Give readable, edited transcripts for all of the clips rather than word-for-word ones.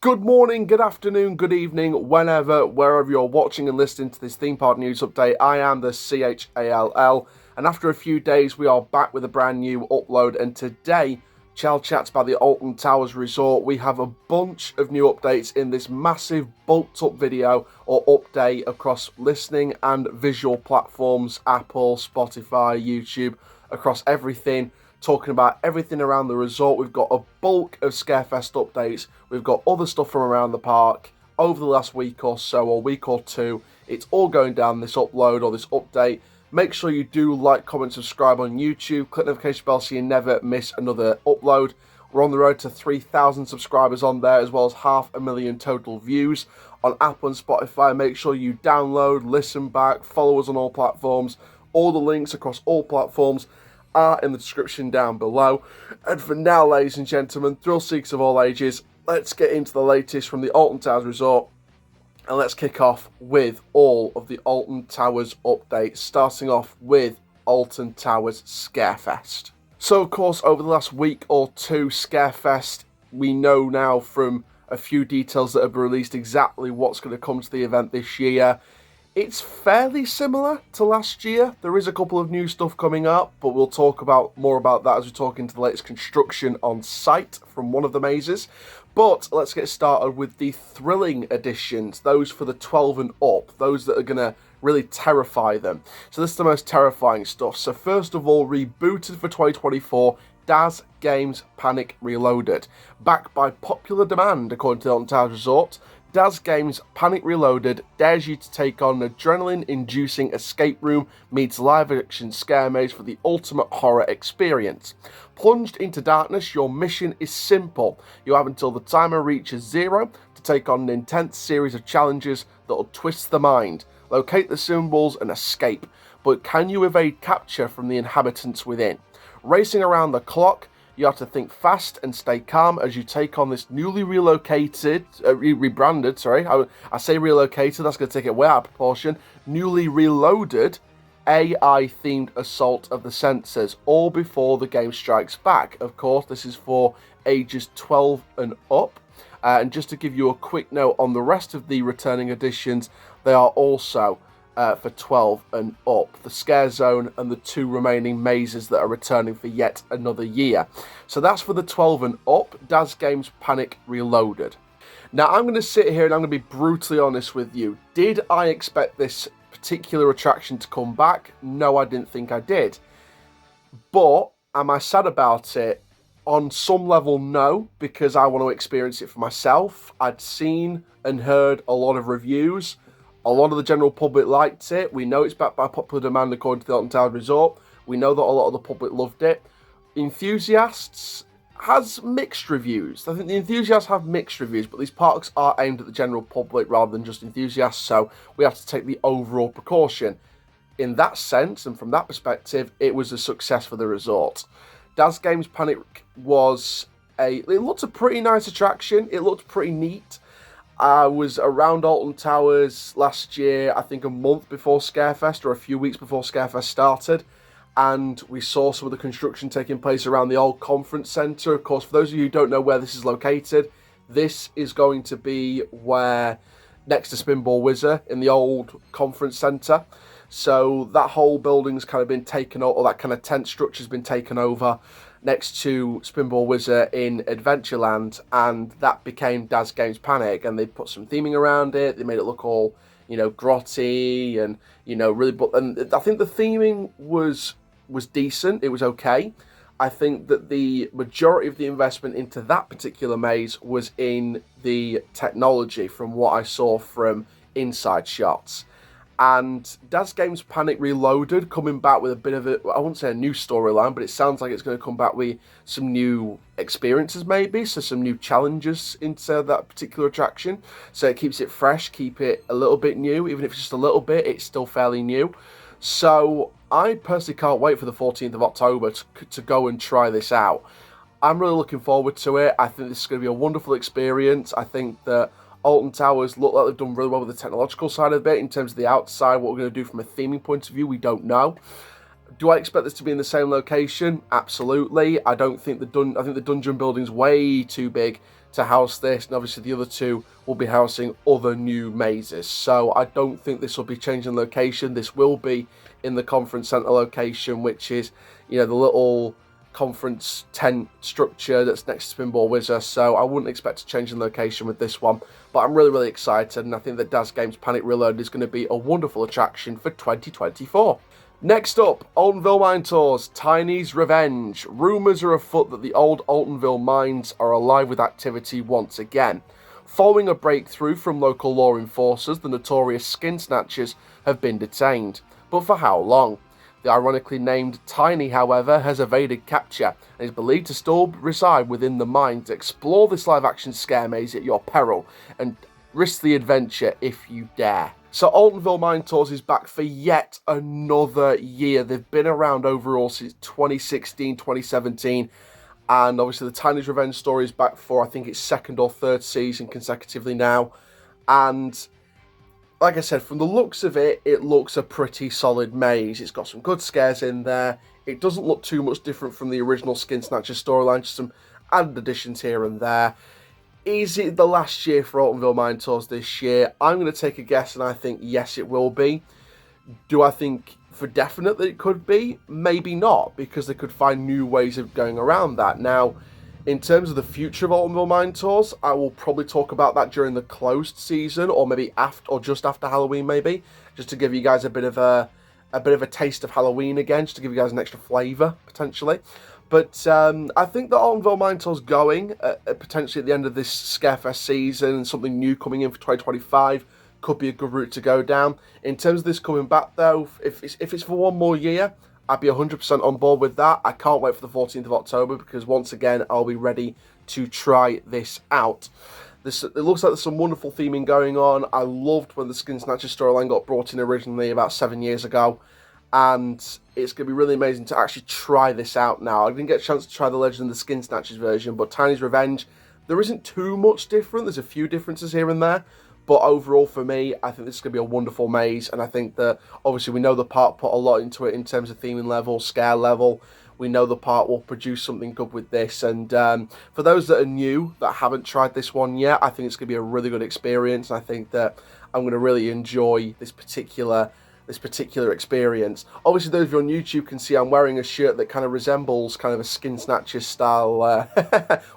Good morning, good afternoon, good evening, wherever you're watching and listening to this theme park news update. I am the Chall, and after a few days, we are back with a brand new upload. And today, Chall Chats by the Alton Towers Resort. We have a bunch of new updates in this massive bulked up video or update across listening and visual platforms, Apple, Spotify, YouTube, across everything. Talking about everything around the resort. We've got a bulk of Scarefest updates. We've got other stuff from around the park over the last week or so, or week or two. It's all going down this upload or this update. Make sure you do like, comment, subscribe on YouTube. Click the notification bell so you never miss another upload. We're on the road to 3,000 subscribers on there, as well as 500,000 total views on Apple and Spotify. Make sure you download, listen back, follow us on all platforms. All the links across all platforms are in the description down below. And for now, ladies and gentlemen, thrill seekers of all ages, let's get into the latest from the Alton Towers Resort, and let's kick off with all of the Alton Towers updates, starting off with Alton Towers Scarefest. So of course, over the last week or two, Scarefest, we know now from a few details that have been released exactly what's going to come to the event this year. It's fairly similar to last year. There is a couple of new stuff coming up, but we'll talk about more about that as we talk into the latest construction on site from one of the mazes. But let's get started with the thrilling editions, those for the 12 and up, those that are going to really terrify them. So this is the most terrifying stuff. So first of all, rebooted for 2024, Daz Games Panic Reloaded. Backed by popular demand, according to the Alton Towers Resort, Daz Games Panic Reloaded dares you to take on an adrenaline-inducing escape room meets live-action scare maze for the ultimate horror experience. Plunged into darkness, your mission is simple. You have until the timer reaches 0 to take on an intense series of challenges that will twist the mind. Locate the symbols and escape, but can you evade capture from the inhabitants within? Racing around the clock, you have to think fast and stay calm as you take on this newly rebranded, I say relocated, that's going to take it way out of proportion, newly reloaded AI-themed assault of the senses, all before the game strikes back. Of course, this is for ages 12 and up. And just to give you a quick note on the rest of the returning editions, they are also for 12 and up, the Scare Zone and the 2 remaining mazes that are returning for yet another year. So that's for the 12 and up, Daz Games Panic Reloaded. Now I'm going to sit here and I'm going to be brutally honest with you. Did I expect this particular attraction to come back? No, I didn't think I did. But am I sad about it? On some level, no, because I want to experience it for myself. I'd seen and heard a lot of reviews. A lot of the general public liked it. We know it's backed by popular demand according to the Alton Towers Resort. We know that a lot of the public loved it. Enthusiasts has mixed reviews. I think the enthusiasts have mixed reviews, but these parks are aimed at the general public rather than just enthusiasts, so we have to take the overall precaution. In that sense, and from that perspective, it was a success for the resort. Daz Games Panic it looked a pretty nice attraction. It looked pretty neat. I was around Alton Towers last year, I think a month before Scarefest, or a few weeks before Scarefest started, and we saw some of the construction taking place around the old conference centre. Of course, for those of you who don't know where this is located, this is going to be next to Spinball Whizzer in the old conference centre. So that whole building's kind of been taken over, or that kind of tent structure's been taken over next to Spinball Whizzer in Adventureland, and that became Daz Games Panic, and they put some theming around it. They made it look all, grotty and, really, and I think the theming was decent. It was okay. I think that the majority of the investment into that particular maze was in the technology from what I saw from inside shots. And Daz Games Panic Reloaded coming back with a bit of I wouldn't say a new storyline, but it sounds like it's going to come back with some new experiences maybe, so some new challenges into that particular attraction. So it keeps it fresh, keep it a little bit new, even if it's just a little bit, it's still fairly new. So I personally can't wait for the 14th of October to go and try this out. I'm really looking forward to it. I think this is going to be a wonderful experience. I think that Alton Towers look like they've done really well with the technological side of it in terms of the outside. What we're going to do from a theming point of view, we don't know. Do I expect this to be in the same location? Absolutely. I think the dungeon building's way too big to house this, and obviously the other two will be housing other new mazes. So I don't think this will be changing location. This will be in the conference center location, which is, you know, the little conference tent structure that's next to Spinball Whizzer. So I wouldn't expect to change in location with this one, but I'm really excited, and I think that Daz Games Panic Reloaded is going to be a wonderful attraction for 2024. Next up, Altonville Mine Tours, Tiny's Revenge. Rumours are afoot that the old Altonville mines are alive with activity once again. Following a breakthrough from local law enforcers, the notorious skin snatchers have been detained. But for how long? The ironically named Tiny, however, has evaded capture and is believed to still reside within the mine. To explore this live-action scare maze at your peril and risk the adventure if you dare. So Altonville Mine Tours is back for yet another year. They've been around overall since 2016, 2017. And obviously the Tiny's Revenge story is back for, I think it's second or third season consecutively now. And like I said, from the looks of it, it looks a pretty solid maze. It's got some good scares in there. It doesn't look too much different from the original Skin Snatcher storyline, just some added additions here and there. Is it the last year for Altonville Mine Tours this year? I'm going to take a guess, and I think yes, it will be. Do I think for definite that it could be? Maybe not, because they could find new ways of going around that. Now, in terms of the future of Altonville Mine Tours, I will probably talk about that during the closed season, or maybe after, or just after Halloween, maybe, just to give you guys a bit of a taste of Halloween again, just to give you guys an extra flavour potentially. But I think that Altonville Mine Tours going potentially at the end of this Scarefest season, and something new coming in for 2025 could be a good route to go down. In terms of this coming back though, if it's for one more year, I'd be 100% on board with that. I can't wait for the 14th of October, because once again, I'll be ready to try this out. It looks like there's some wonderful theming going on. I loved when the Skin Snatcher storyline got brought in originally about 7 years ago. And it's going to be really amazing to actually try this out now. I didn't get a chance to try the Legend of the Skin Snatchers version, but Tiny's Revenge, there isn't too much different. There's a few differences here and there. But overall, for me, I think this is going to be a wonderful maze. And I think that, obviously, we know the park put a lot into it in terms of theming level, scare level. We know the park will produce something good with this. And for those that are new, that haven't tried this one yet, I think it's going to be a really good experience. And I think that I'm going to really enjoy this particular experience. Obviously, those of you on YouTube can see I'm wearing a shirt that kind of resembles kind of a Skin Snatcher style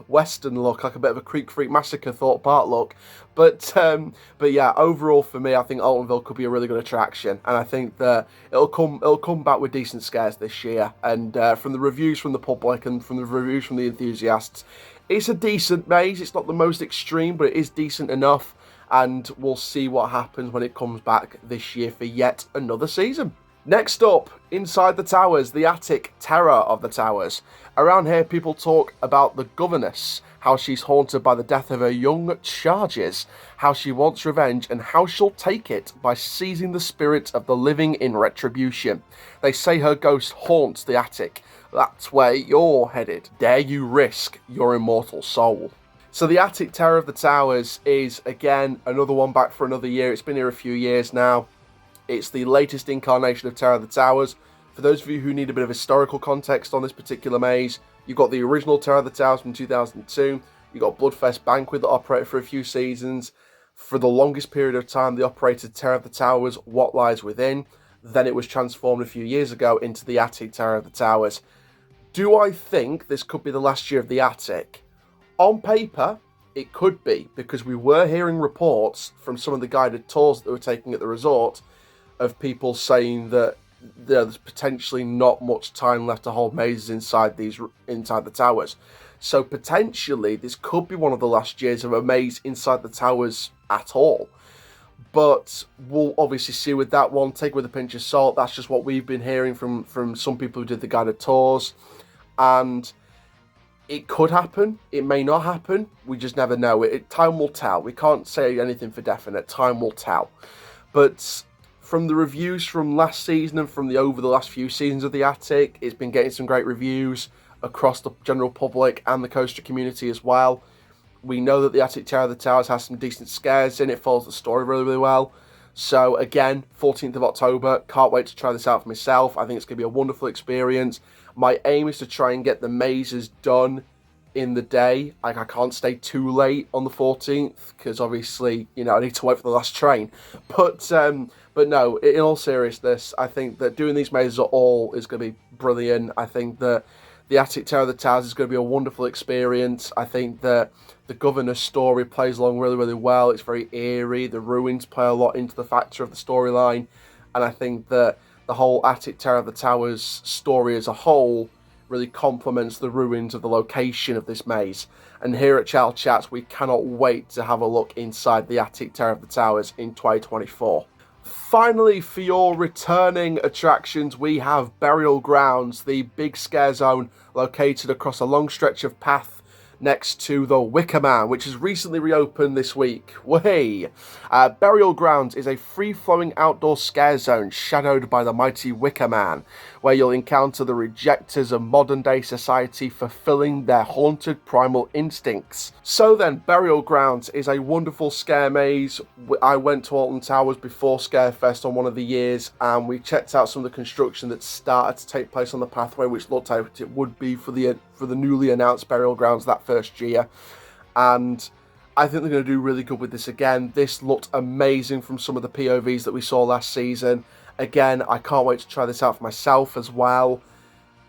Western look, like a bit of a Creek Freak Massacre Thought Park look. But yeah, overall for me, I think Altonville could be a really good attraction, and I think that it'll come back with decent scares this year. And from the reviews from the public and from the reviews from the enthusiasts, it's a decent maze. It's not the most extreme, but it is decent enough. And we'll see what happens when it comes back this year for yet another season. Next up, inside the towers, the attic terror of the towers. Around here, people talk about the governess, how she's haunted by the death of her young charges, how she wants revenge, and how she'll take it by seizing the spirit of the living in retribution. They say her ghost haunts the attic. That's where you're headed. Dare you risk your immortal soul? So the Attic Terror of the Towers is, again, another one back for another year. It's been here a few years now. It's the latest incarnation of Terror of the Towers. For those of you who need a bit of historical context on this particular maze, you've got the original Terror of the Towers from 2002. You've got Bloodfest Banquet that operated for a few seasons. For the longest period of time, they operated Terror of the Towers, What Lies Within. Then it was transformed a few years ago into the Attic Terror of the Towers. Do I think this could be the last year of the Attic? On paper, it could be, because we were hearing reports from some of the guided tours that they were taking at the resort of people saying that there's potentially not much time left to hold mazes inside the towers. So potentially, this could be one of the last years of a maze inside the towers at all. But we'll obviously see with that one. Take it with a pinch of salt. That's just what we've been hearing from some people who did the guided tours. And it could happen. It may not happen. We just never know. Time will tell. We can't say anything for definite. Time will tell. But from the reviews from last season and from over the last few seasons of the Attic, it's been getting some great reviews across the general public and the coaster community as well. We know that the Attic Terror of the Towers has some decent scares in it. Follows the story really, really well. So again, 14th of October, can't wait to try this out for myself. I think it's going to be a wonderful experience. My aim is to try and get the mazes done in the day. Like, I can't stay too late on the 14th because obviously, you know, I need to wait for the last train. But no, in all seriousness, I think that doing these mazes at all is going to be brilliant. I think that the Attic Tower of the Towers is going to be a wonderful experience. I think that the governor's story plays along really, really well. It's very eerie. The ruins play a lot into the factor of the storyline. And I think that the whole Attic Tower of the Towers story as a whole really complements the ruins of the location of this maze. And here at Chall Chats, we cannot wait to have a look inside the Attic Tower of the Towers in 2024. Finally, for your returning attractions, we have Burial Grounds, the big scare zone located across a long stretch of path next to the Wicker Man, which has recently reopened this week. Way! Burial Grounds is a free-flowing outdoor scare zone shadowed by the mighty Wicker Man, where you'll encounter the rejectors of modern-day society fulfilling their haunted primal instincts. So then, Burial Grounds is a wonderful scare maze. I went to Alton Towers before Scarefest on one of the years, and we checked out some of the construction that started to take place on the pathway, which looked like it would be for the newly announced Burial Grounds that first year. And I think they're going to do really good with this again. This looked amazing from some of the POVs that we saw last season. Again, I can't wait to try this out for myself as well.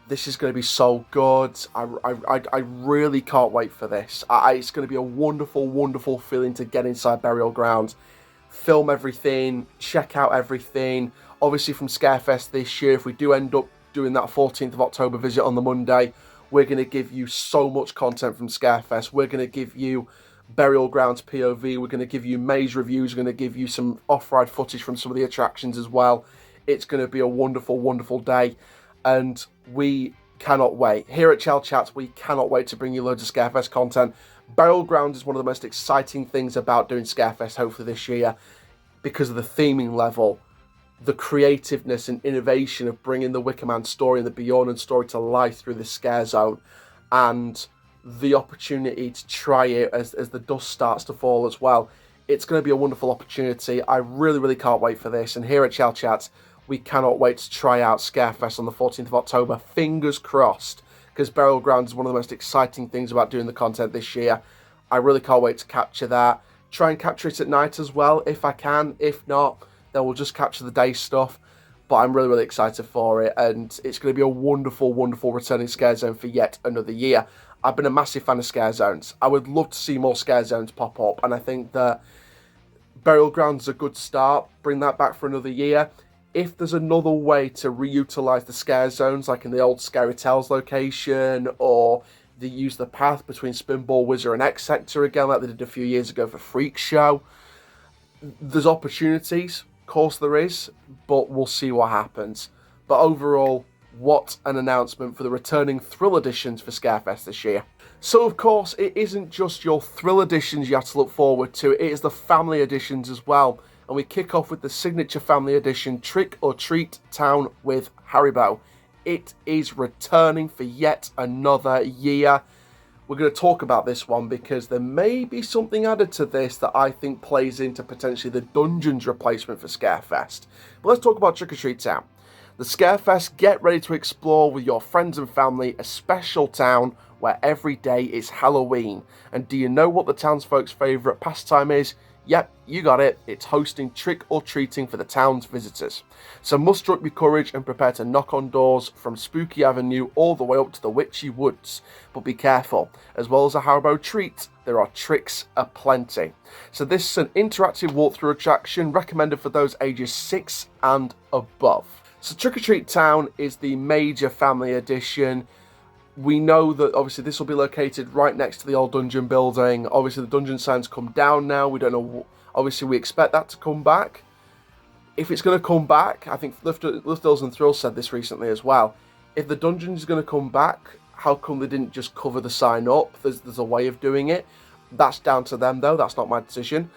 This is going to be so good. I really can't wait for this. It's going to be a wonderful, wonderful feeling to get inside Burial Grounds, film everything, check out everything. Obviously from Scarefest this year, if we do end up doing that 14th of October visit on the Monday, we're going to give you so much content from Scarefest. We're going to give you Burial Grounds POV. We're going to give you maze reviews. We're going to give you some off-ride footage from some of the attractions as well. It's going to be a wonderful, wonderful day. And we cannot wait. Here at Chall Chats, we cannot wait to bring you loads of Scarefest content. Burial Grounds is one of the most exciting things about doing Scarefest, hopefully this year, because of the theming level, the creativeness and innovation of bringing the Wicker Man story and the Bjorn story to life through this scare zone, and the opportunity to try it as the dust starts to fall as well. It's going to be a wonderful opportunity. I really, really can't wait for this. And here at Chall Chats, we cannot wait to try out Scarefest on the 14th of October. Fingers crossed, because Burial Grounds is one of the most exciting things about doing the content this year. I really can't wait to capture that. Try and capture it at night as well, if I can. If not, then we'll just capture the day stuff. But I'm really, really excited for it. And it's going to be a wonderful, wonderful returning scare zone for yet another year. I've been a massive fan of scare zones. I would love to see more scare zones pop up. And I think that Burial Grounds is a good start. Bring that back for another year. If there's another way to reutilise the scare zones, like in the old Scary Tales location, or they use the path between Spinball, Whizzer and X Sector again, like they did a few years ago for Freak Show, there's opportunities. Of course there is, but we'll see what happens. But overall, what an announcement for the returning Thrill Editions for Scarefest this year. So of course, it isn't just your Thrill Editions you have to look forward to, it is the Family Editions as well. And we kick off with the signature Family Edition, Trick or Treat Town with HARIBO. It is returning for yet another year. We're going to talk about this one because there may be something added to this that I think plays into potentially the Dungeons replacement for Scarefest. But let's talk about Trick or Treat Town. The Scarefest, get ready to explore with your friends and family a special town where every day is Halloween. And do you know what the townsfolk's favourite pastime is? Yep, you got it. It's hosting trick or treating for the town's visitors. So muster up your courage and prepare to knock on doors from Spooky Avenue all the way up to the Witchy Woods. But be careful, as well as a HARIBO treat, there are tricks aplenty. So this is an interactive walkthrough attraction recommended for those ages 6 and above. So Trick or Treat Town is the major family edition. We know that obviously this will be located right next to the old dungeon building. Obviously the dungeon signs come down now. We don't know. Obviously we expect that to come back. If it's going to come back, I think Liftles and Thrills said this recently as well. If the dungeon is going to come back, how come they didn't just cover the sign up? There's a way of doing it. That's down to them though. That's not my decision.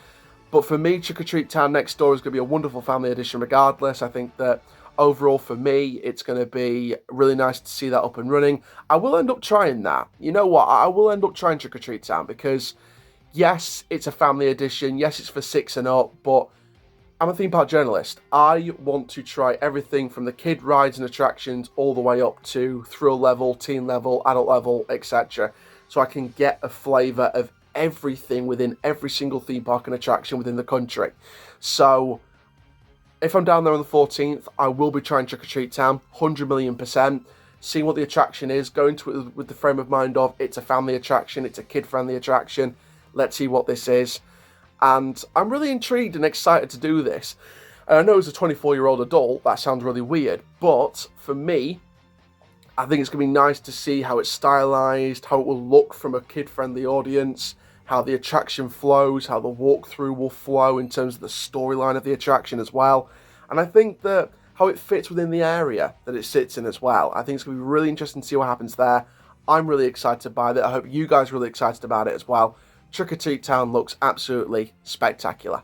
But for me, Trick or Treat Town next door is going to be a wonderful family edition regardless. I think that overall, for me, it's going to be really nice to see that up and running. I will end up trying that. You know what? I will end up trying Trick or Treat Town because, yes, it's a family edition. Yes, it's for 6 and up, but I'm a theme park journalist. I want to try everything from the kid rides and attractions all the way up to thrill level, teen level, adult level, etc. so I can get a flavour of everything within every single theme park and attraction within the country. So if I'm down there on the 14th, I will be trying Trick or Treat Town, 100 million%, seeing what the attraction is, going to it with the frame of mind of it's a family attraction, it's a kid-friendly attraction, let's see what this is. And I'm really intrigued and excited to do this. And I know as a 24-year-old adult, that sounds really weird, but for me, I think it's going to be nice to see how it's stylized, how it will look from a kid-friendly audience, how the attraction flows, how the walkthrough will flow in terms of the storyline of the attraction as well. And I think that how it fits within the area that it sits in as well. I think it's going to be really interesting to see what happens there. I'm really excited by it. I hope you guys are really excited about it as well. Trick or Treat Town looks absolutely spectacular.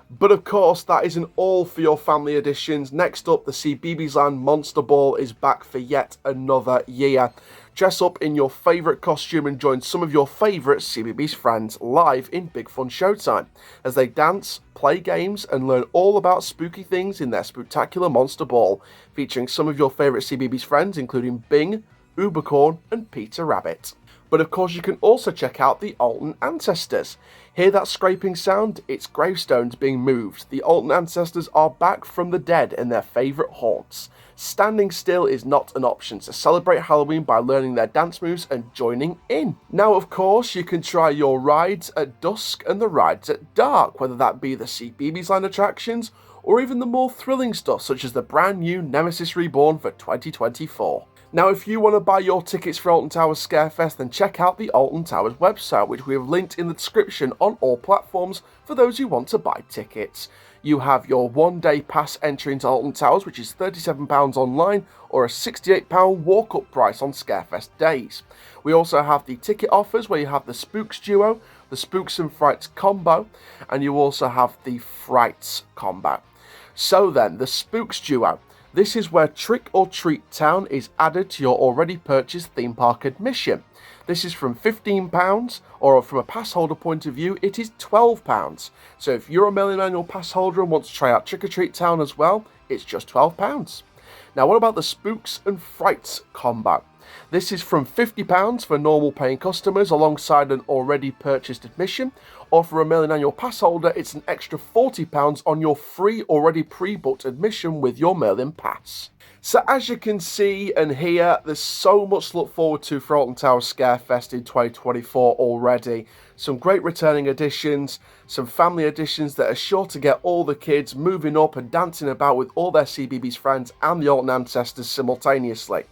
But of course, that isn't all for your family editions. Next up, the Cbeebies Land Monster Ball is back for yet another year. Dress up in your favourite costume and join some of your favourite Cbeebies friends live in Big Fun Showtime as they dance, play games and learn all about spooky things in their spectacular Monster Ball, featuring some of your favourite Cbeebies friends including Bing, Ubercorn and Peter Rabbit. But of course you can also check out the Alton Ancestors. Hear that scraping sound? It's gravestones being moved. The Alton Ancestors are back from the dead in their favourite haunts. Standing still is not an option, so celebrate Halloween by learning their dance moves and joining in. Now of course you can try your rides at dusk and the rides at dark, whether that be the Cbeebies Land attractions or even the more thrilling stuff such as the brand new Nemesis Reborn for 2024. Now, if you want to buy your tickets for Alton Towers Scarefest, then check out the Alton Towers website, which we have linked in the description on all platforms for those who want to buy tickets. You have your one-day pass entry into Alton Towers, which is £37 online, or a £68 walk-up price on Scarefest days. We also have the ticket offers, where you have the Spooks Duo, the Spooks and Frights combo, and you also have the Frights combo. So then, the Spooks Duo. This is where Trick or Treat Town is added to your already purchased theme park admission. This is from £15, or from a pass holder point of view, it is £12. So if you're a Million Annual Pass holder and want to try out Trick or Treat Town as well, it's just £12. Now what about the Spooks and Frights combo? This is from £50 for normal paying customers alongside an already purchased admission, or for a Million Annual Pass holder, it's an extra £40 on your free already pre-booked admission with your Merlin Pass. So as you can see and hear, there's so much to look forward to for Alton Towers Scarefest in 2024 already. Some great returning additions, some family additions that are sure to get all the kids moving up and dancing about with all their Cbeebies friends and the Alton Ancestors simultaneously.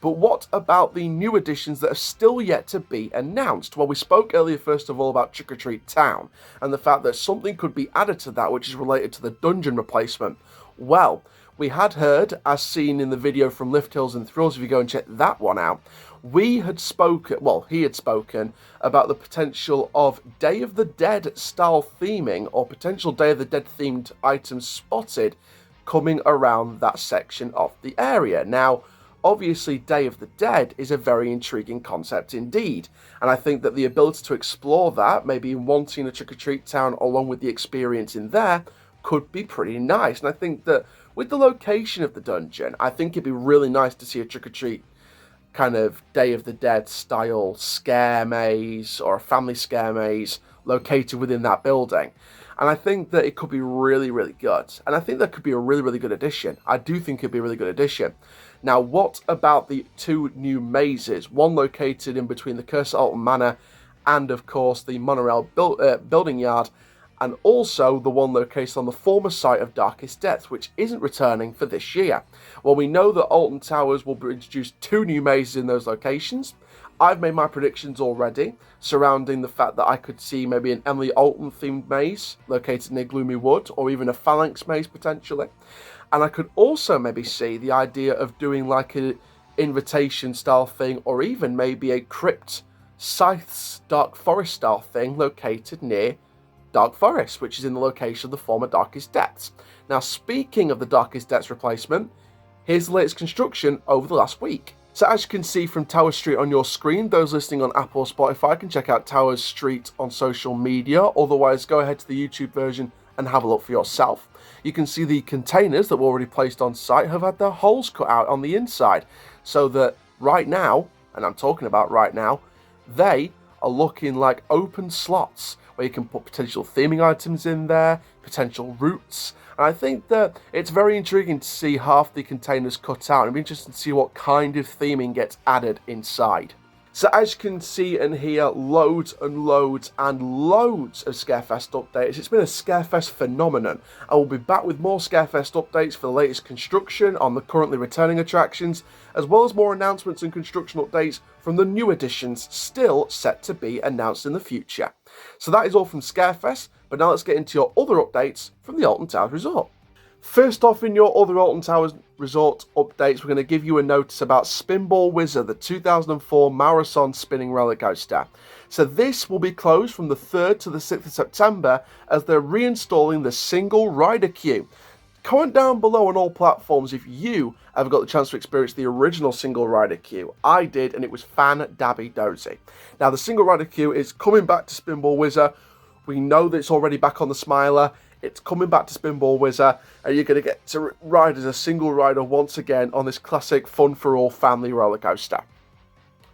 But what about the new additions that are still yet to be announced? Well, we spoke earlier first of all about Trick or Treat Town and the fact that something could be added to that which is related to the dungeon replacement. Well, we had heard, as seen in the video from Lift Hills and Thrills, if you go and check that one out, he had spoken about the potential of Day of the Dead style theming or potential Day of the Dead themed items spotted coming around that section of the area. Now, obviously, Day of the Dead is a very intriguing concept indeed, and I think that the ability to explore that, maybe wanting a Trick or Treat Town along with the experience in there, could be pretty nice. And I think that with the location of the dungeon, I think it'd be really nice to see a Trick or Treat kind of Day of the Dead style scare maze or a family scare maze located within that building. And I think that it could be really, really good. And I think that could be a really, really good addition. I do think it'd be a really good addition. Now, what about the two new mazes? One located in between the Curse of Alton Manor and, of course, the monorail building yard, and also the one located on the former site of Darkest Depths, which isn't returning for this year. Well, we know that Alton Towers will introduce two new mazes in those locations. I've made my predictions already surrounding the fact that I could see maybe an Emily Alton themed maze located near Gloomy Wood, or even a Phalanx maze potentially. And I could also maybe see the idea of doing like an invitation style thing, or even maybe a Crypt Scythes Dark Forest style thing located near Dark Forest, which is in the location of the former Darkest Depths. Now, speaking of the Darkest Depths replacement, here's the latest construction over the last week. So as you can see from Tower Street on your screen, those listening on Apple or Spotify can check out Towers Street on social media. Otherwise, go ahead to the YouTube version and have a look for yourself. You can see the containers that were already placed on site have had their holes cut out on the inside, so that right now, and I'm talking about right now, they are looking like open slots where you can put potential theming items in there, potential routes. And I think that it's very intriguing to see half the containers cut out. It'll be interesting to see what kind of theming gets added inside. So as you can see and hear, loads and loads and loads of Scarefest updates. It's been a Scarefest phenomenon. I will be back with more Scarefest updates for the latest construction on the currently returning attractions, as well as more announcements and construction updates from the new additions still set to be announced in the future. So that is all from Scarefest, but now let's get into your other updates from the Alton Towers Resort. First off, in your other Alton Towers Resort updates, we're going to give you a notice about Spinball Whizzer, the 2004 marathon spinning roller coaster. So this will be closed from the 3rd to the 6th of September as they're reinstalling the single rider queue. Comment down below on all platforms if you ever got the chance to experience the original single rider queue. I did, and it was fan-dabby-dozy. Now, the single rider queue is coming back to Spinball Whizzer. We know that it's already back on the Smiler. It's coming back to Spinball Whizzer, and you're going to get to ride as a single rider once again on this classic fun-for-all family roller coaster.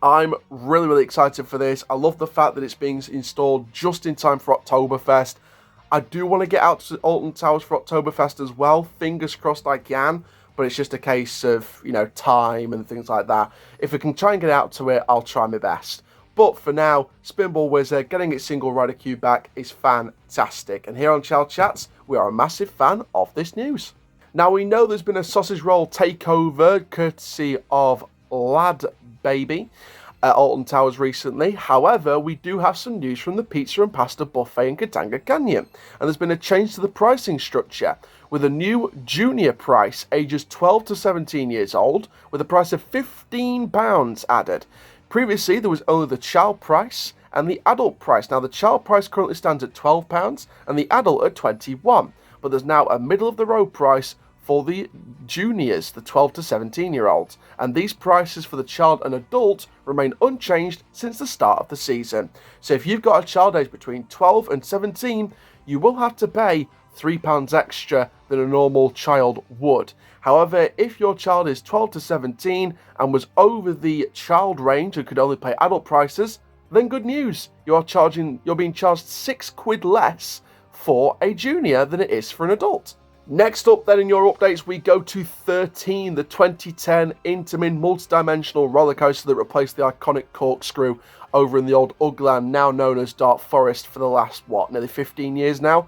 I'm really excited for this. I love the fact that it's being installed just in time for Oktoberfest. I do want to get out to Alton Towers for Oktoberfest as well. Fingers crossed I can, but it's just a case of, time and things like that. If I can try and get out to it, I'll try my best. But for now, Spinball Whizzer getting its single rider queue back is fantastic. And here on Chall Chats, we are a massive fan of this news. Now, we know there's been a sausage roll takeover courtesy of Lad Baby at Alton Towers recently. However, we do have some news from the pizza and pasta buffet in Katanga Canyon. And there's been a change to the pricing structure with a new junior price, ages 12 to 17 years old, with a price of £15 added. Previously, there was only the child price and the adult price. Now, the child price currently stands at £12 and the adult at £21. But there's now a middle-of-the-road price for the juniors, the 12 to 17-year-olds. And these prices for the child and adult remain unchanged since the start of the season. So if you've got a child age between 12 and 17, you will have to pay £3 extra than a normal child would. However, if your child is 12 to 17 and was over the child range and could only pay adult prices, then good news. You're being charged £6 less for a junior than it is for an adult. Next up then in your updates, we go to 13, the 2010 Intamin multi-dimensional roller coaster that replaced the iconic corkscrew over in the old Ugland, now known as Dark Forest, for the last, nearly 15 years now?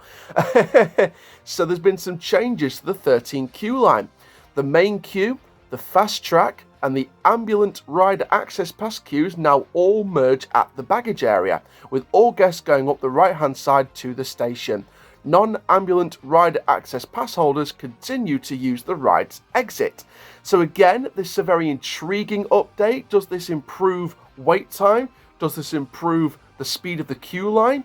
So there's been some changes to the 13 queue line. The main queue, the fast track, and the ambulant rider access pass queues now all merge at the baggage area, with all guests going up the right-hand side to the station. Non-ambulant rider access pass holders continue to use the ride's exit. So again, this is a very intriguing update. Does this improve wait time? Does this improve the speed of the queue line?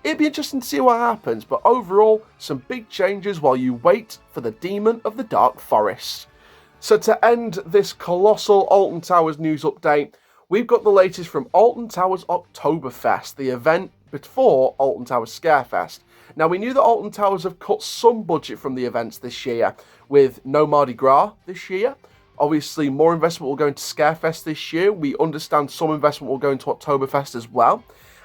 It'd be interesting to see what happens, but overall, some big changes while you wait for the Demon of the Dark Forest. So to end this colossal Alton Towers news update, we've got the latest from Alton Towers Oktoberfest, the event before Alton Towers Scarefest. Now, we knew that Alton Towers have cut some budget from the events this year, with no Mardi Gras this year. Obviously, more investment will go into Scarefest this year. We understand some investment will go into Oktoberfest as well.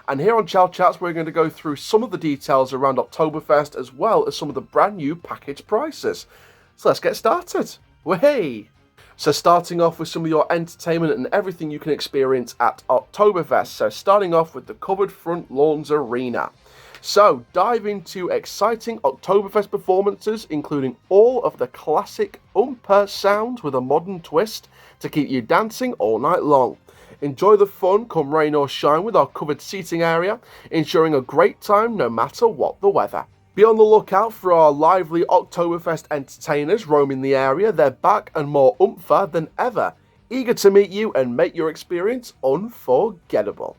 And here on Chall Chats, we're going to go through some of the details around Oktoberfest as well as some of the brand new package prices. So let's get started. Way! So starting off with some of your entertainment and everything you can experience at Oktoberfest. So starting off with the Covered Front Lawns Arena. So dive into exciting Oktoberfest performances, including all of the classic sounds with a modern twist to keep you dancing all night long. Enjoy the fun come rain or shine with our covered seating area, ensuring a great time no matter what the weather. Be on the lookout for our lively Oktoberfest entertainers roaming the area. They're back and more oompher than ever, eager to meet you and make your experience unforgettable.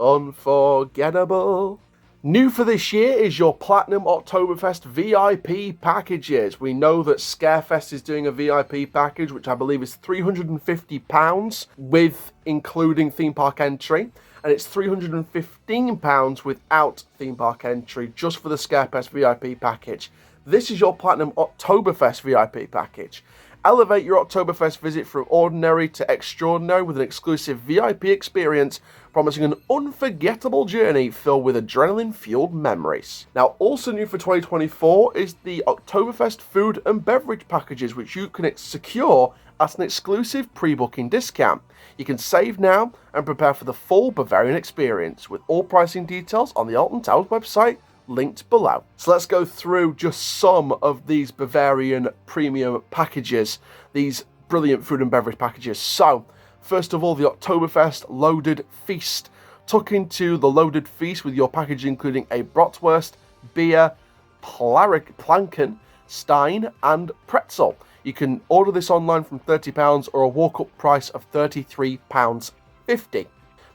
Unforgettable. New for this year is your Platinum Oktoberfest VIP packages. We know that Scarefest is doing a VIP package, which I believe is £350 with including theme park entry. And it's £315 without theme park entry, just for the Scarefest VIP package. This is your Platinum Oktoberfest VIP package. Elevate your Oktoberfest visit from ordinary to extraordinary with an exclusive VIP experience, promising an unforgettable journey filled with adrenaline-fueled memories. Now, also new for 2024 is the Oktoberfest food and beverage packages, which you can secure at an exclusive pre-booking discount. You can save now and prepare for the full Bavarian experience, with all pricing details on the Alton Towers website, linked below. So let's go through just some of these Bavarian premium packages, these brilliant food and beverage packages. So, first of all, the Oktoberfest Loaded Feast. Tuck into the Loaded Feast with your package including a bratwurst, beer, planken, stein, and pretzel. You can order this online from £30 or a walk-up price of £33.50.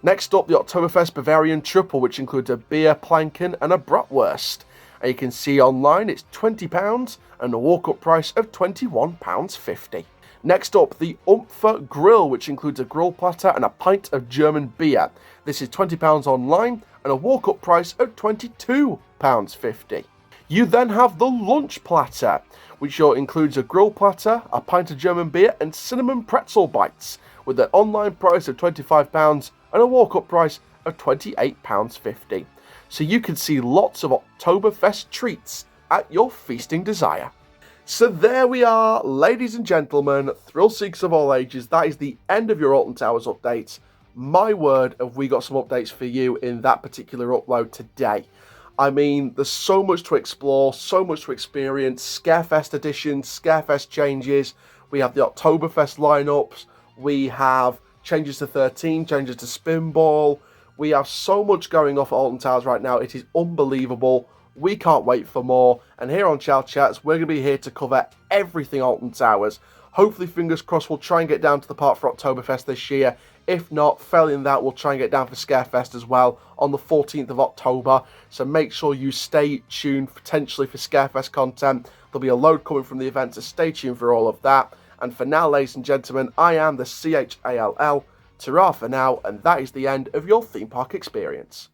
Next up, the Oktoberfest Bavarian Triple, which includes a beer, planken, and a bratwurst. And you can see online it's £20 and a walk-up price of £21.50. Next up, the Umpfer Grill, which includes a grill platter and a pint of German beer. This is £20 online and a walk-up price of £22.50. You then have the Lunch Platter, which includes a grill platter, a pint of German beer, and cinnamon pretzel bites, with an online price of £25 and a walk-up price of £28.50. So you can see lots of Oktoberfest treats at your feasting desire. So there we are, ladies and gentlemen, thrill seekers of all ages. That is the end of your Alton Towers updates. My word, have we got some updates for you in that particular upload today. I mean, there's so much to explore, so much to experience. Scarefest editions, Scarefest changes. We have the Oktoberfest lineups. We have changes to 13, changes to Spinball. We have so much going off at Alton Towers right now. It is unbelievable. We can't wait for more. And here on Chall Chats, we're going to be here to cover everything Alton Towers. Hopefully, fingers crossed, we'll try and get down to the park for Oktoberfest this year. If not, failing that, we'll try and get down for Scarefest as well on the 14th of October. So make sure you stay tuned potentially for Scarefest content. There'll be a load coming from the event, so stay tuned for all of that. And for now, ladies and gentlemen, I am the CHALL. Ta-ra for now, and that is the end of your theme park experience.